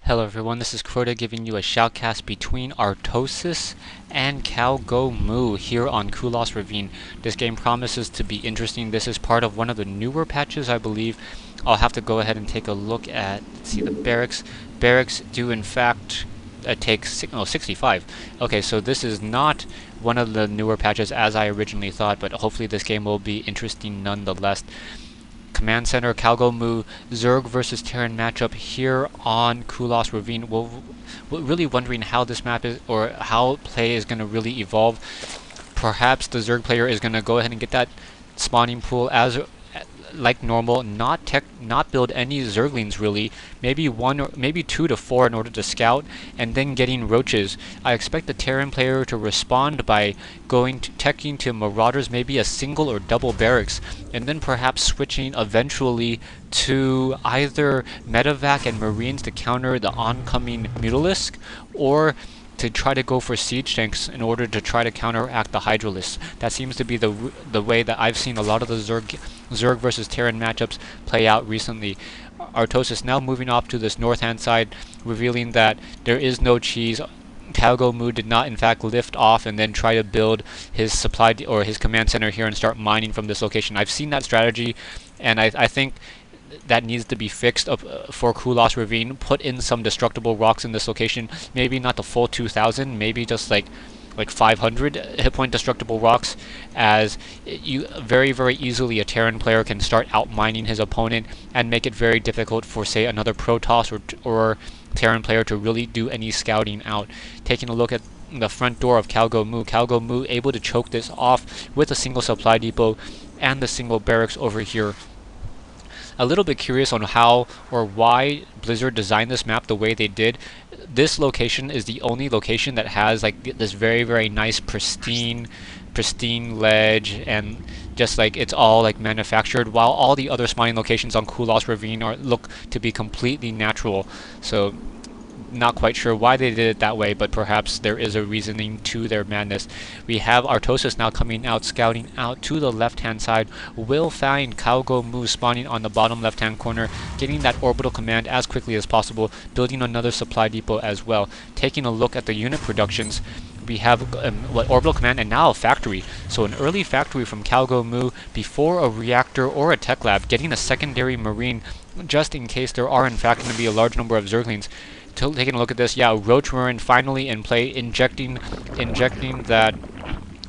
Hello everyone, this is Crota giving you a shoutcast between Artosis and CowGoMoo here on Kulas Ravine. This game promises to be interesting. This is part of one of the newer patches, I believe. I'll have to go ahead and take a look at, let's see, the barracks. Barracks do in fact take 65. Okay, so this is not one of the newer patches as I originally thought, but hopefully this game will be interesting nonetheless. Command Center, CowGoMoo, Zerg versus Terran matchup here on Kulas Ravine. We're really wondering how this map is, or how play is going to really evolve. Perhaps the Zerg player is going to go ahead and get that spawning pool as like normal, not build any Zerglings really, maybe one or maybe 2 to 4 in order to scout, and then getting roaches. I expect the Terran player to respond by going to teching to Marauders, maybe a single or double barracks, and then perhaps switching eventually to either Medevac and Marines to counter the oncoming Mutalisk, or to try to go for siege tanks in order to try to counteract the Hydralisks. That seems to be the way that I've seen a lot of the Zerg versus Terran matchups play out recently. Artosis now moving off to this north-hand side, revealing that there is no cheese. CowGoMoo did not in fact lift off and then try to build his supply or his command center here and start mining from this location. I've seen that strategy, and I think that needs to be fixed up for Kulas Ravine. Put in some destructible rocks in this location. Maybe not the full 2,000, maybe just like 500 hit point destructible rocks, as you very easily a Terran player can start out mining his opponent and make it very difficult for, say, another Protoss or Terran player to really do any scouting out. Taking a look at the front door of CowGoMoo able to choke this off with a single supply depot and the single barracks over here. A little bit curious on how or why Blizzard designed this map the way they did. This location is the only location that has like this very nice pristine ledge, and just like it's all like manufactured, while all the other spawning locations on Kulas Ravine look to be completely natural. So not quite sure why they did it that way, but perhaps there is a reasoning to their madness. We have Artosis now coming out, scouting out to the left-hand side. Will find CowGoMoo spawning on the bottom left-hand corner, getting that orbital command as quickly as possible, building another supply depot as well. Taking a look at the unit productions, we have orbital command and now a factory. So an early factory from CowGoMoo before a reactor or a tech lab, getting a secondary marine just in case there are in fact going to be a large number of Zerglings. Taking a look at this, yeah, Roach Marine finally in play, injecting that,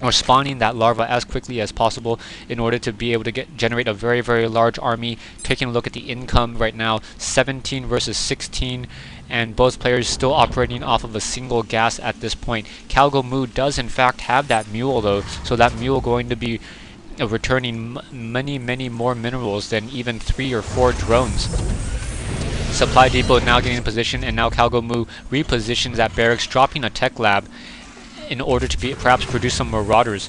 or spawning that larva as quickly as possible in order to be able to generate a very large army. Taking a look at the income right now, 17 versus 16, and both players still operating off of a single gas at this point. CowGoMoo does in fact have that mule though, so that mule going to be returning many more minerals than even 3 or 4 drones. Supply depot now getting in position, and now CowGoMoo repositions that barracks, dropping a tech lab in order to perhaps produce some Marauders,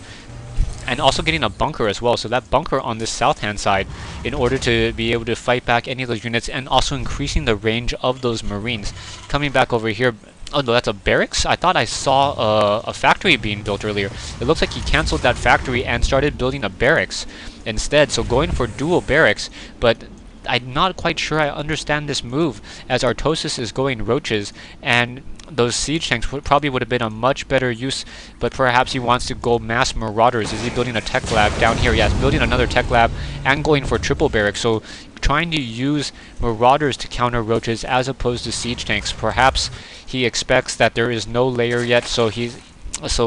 and also getting a bunker as well. So that bunker on this south hand side in order to be able to fight back any of those units, and also increasing the range of those Marines. Coming back over here, oh no, that's a barracks? I thought I saw a factory being built earlier. It looks like he cancelled that factory and started building a barracks instead, so going for dual barracks. But I'm not quite sure I understand this move, as Artosis is going roaches, and those siege tanks probably would have been a much better use, but perhaps he wants to go mass Marauders. Is he building a tech lab down here? Yes, building another tech lab and going for triple barracks, so trying to use Marauders to counter roaches as opposed to siege tanks. Perhaps he expects that there is no layer yet, so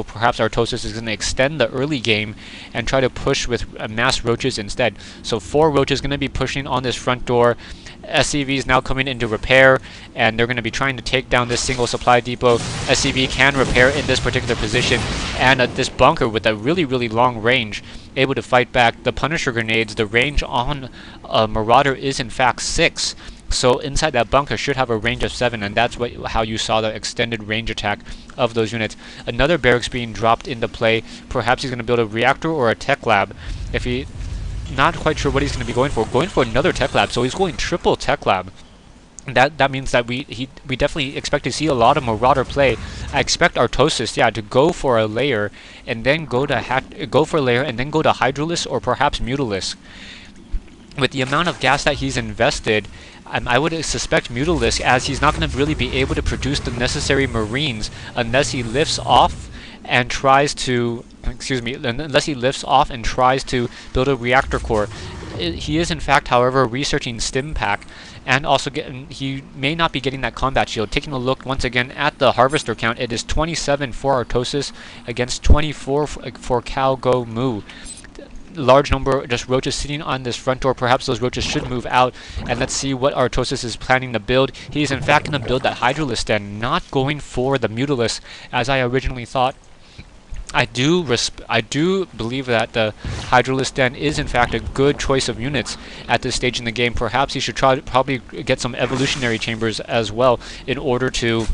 perhaps Artosis is going to extend the early game and try to push with mass roaches instead. So 4 roaches going to be pushing on this front door. SCV is now coming into repair, and they're going to be trying to take down this single supply depot. SCV can repair in this particular position, and this bunker with a really long range, able to fight back the Punisher grenades. The range on a Marauder is in fact 6. So inside that bunker should have a range of 7, and that's how you saw the extended range attack of those units. Another barracks being dropped into play. Perhaps he's going to build a reactor or a tech lab. If he, not quite sure what he's going to be going for another tech lab. So he's going triple tech lab. That means that we definitely expect to see a lot of Marauder play. I expect Artosis, yeah, to go for a layer and then go for a layer and then go to Hydralisk or perhaps Mutalisk. with the amount of gas that he's invested, I would suspect Mutalisk, as he's not going to really be able to produce the necessary Marines unless he lifts off and tries to, unless he lifts off and tries to build a reactor core. He is in fact, however, researching Stim Pack, and also he may not be getting that combat shield. Taking a look once again at the harvester count, it is 27 for Artosis against 24 for CowGoMoo. Large number just roaches sitting on this front door. Perhaps those roaches should move out, and let's see what Artosis is planning to build. He's in fact going to build that Hydralisk Den, not going for the Mutalisk as I originally thought. I do believe that the Hydralisk Den is in fact a good choice of units at this stage in the game. Perhaps he should probably get some evolutionary chambers as well in order to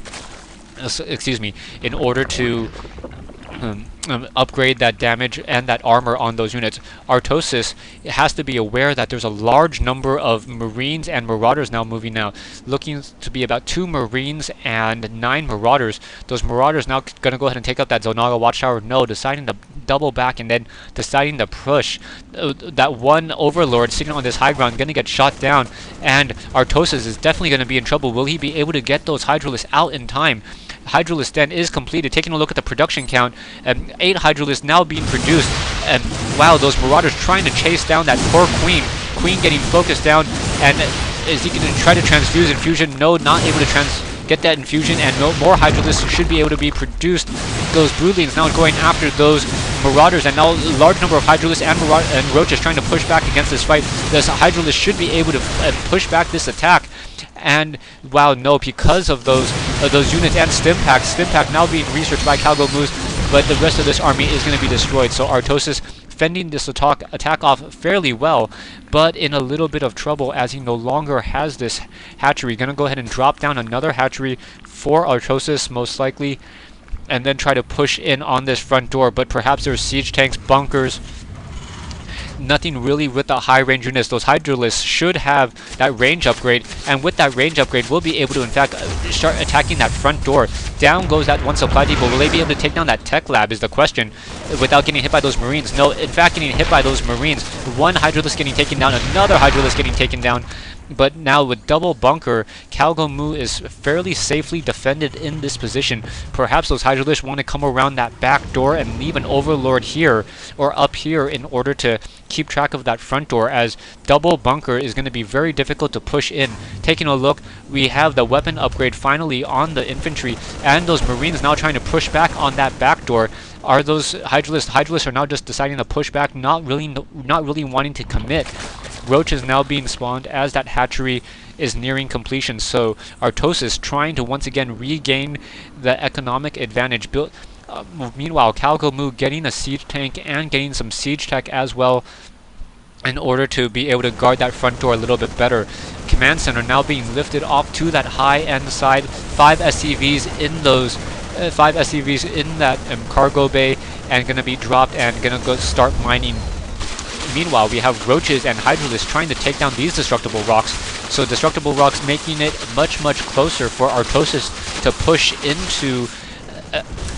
upgrade that damage and that armor on those units. Artosis has to be aware that there's a large number of Marines and Marauders now moving now. Looking to be about 2 Marines and 9 Marauders. Those Marauders now going to go ahead and take up that Zonaga Watchtower. No, deciding to double back and then deciding to push. That one Overlord sitting on this high ground going to get shot down, and Artosis is definitely going to be in trouble. Will he be able to get those Hydralisks out in time? Hydralisk Den is completed. Taking a look at the production count, 8 Hydralisks now being produced, and wow, those Marauders trying to chase down that poor Queen. Queen getting focused down, and is he going to try to transfuse infusion? No, not able to get that infusion, and no more Hydralisks should be able to be produced. Those Broodlings now going after those Marauders, and now a large number of Hydralisks and Roaches trying to push back against this fight. This Hydralisk should be able to push back this attack. And wow, no, because of those units and Stim Pack now being researched by CowGoMoo, but the rest of this army is going to be destroyed. So Artosis fending this attack off fairly well, but in a little bit of trouble as he no longer has this hatchery. Going to go ahead and drop down another hatchery for Artosis, most likely, and then try to push in on this front door. But perhaps there's siege tanks, bunkers. Nothing really with the high range units. Those Hydralisks should have that range upgrade, and with that range upgrade we'll be able to in fact start attacking that front door. Down goes that one supply depot. Will they be able to take down that tech lab is the question, without getting hit by those Marines? No, in fact getting hit by those Marines. One Hydralisk getting taken down, another Hydralisk getting taken down. But now with double bunker, CowGoMoo is fairly safely defended in this position. Perhaps those Hydralisks want to come around that back door and leave an Overlord here or up here in order to keep track of that front door, as double bunker is going to be very difficult to push in. Taking a look, we have the weapon upgrade finally on the infantry, and those Marines now trying to push back on that back door. Are those Hydralisks? Hydralisks are now just deciding to push back, not really wanting to commit. Roach is now being spawned as that hatchery is nearing completion. So Artosis trying to once again regain the economic advantage. Meanwhile, CowGoMoo getting a siege tank and getting some siege tech as well in order to be able to guard that front door a little bit better. Command center now being lifted off to that high end side. 5 SCVs in those 5 SCVs in that cargo bay, and gonna be dropped and gonna go start mining. Meanwhile, we have Roaches and Hydralisks trying to take down these destructible rocks. So destructible rocks making it much closer for Artosis to push into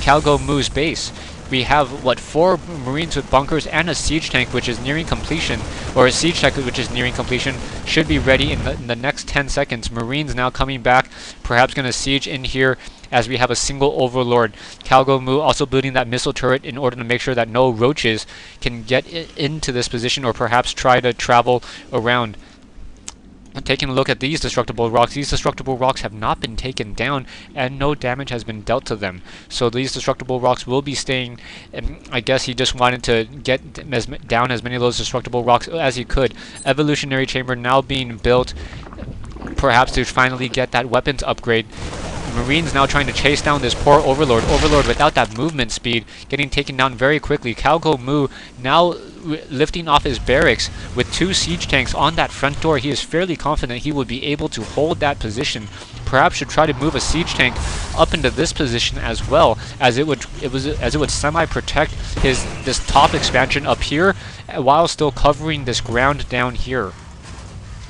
CowGoMoo's base. We have, what, 4 Marines with bunkers and a siege tank which is nearing completion, or a siege tank which is nearing completion, should be ready in the next 10 seconds. Marines now coming back, perhaps going to siege in here as we have a single Overlord. CowGoMoo also building that missile turret in order to make sure that no Roaches can get into this position or perhaps try to travel around. Taking a look at these destructible rocks have not been taken down and no damage has been dealt to them. So these destructible rocks will be staying, and I guess he just wanted to get down as many of those destructible rocks as he could. Evolutionary chamber now being built, perhaps to finally get that weapons upgrade. Marines now trying to chase down this poor Overlord. Overlord without that movement speed, getting taken down very quickly. CowGoMoo now lifting off his barracks with 2 siege tanks on that front door. He is fairly confident he would be able to hold that position. Perhaps should try to move a siege tank up into this position as well, as it would semi-protect this top expansion up here while still covering this ground down here.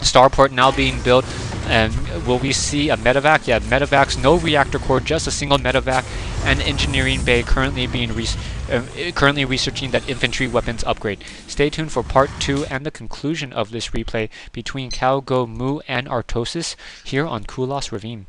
Starport now being built. And will we see a medevac? Yeah, medevacs, no reactor core, just a single medevac, and engineering bay currently currently researching that infantry weapons upgrade. Stay tuned for part 2 and the conclusion of this replay between CowGoMoo and Artosis here on Kulas Ravine.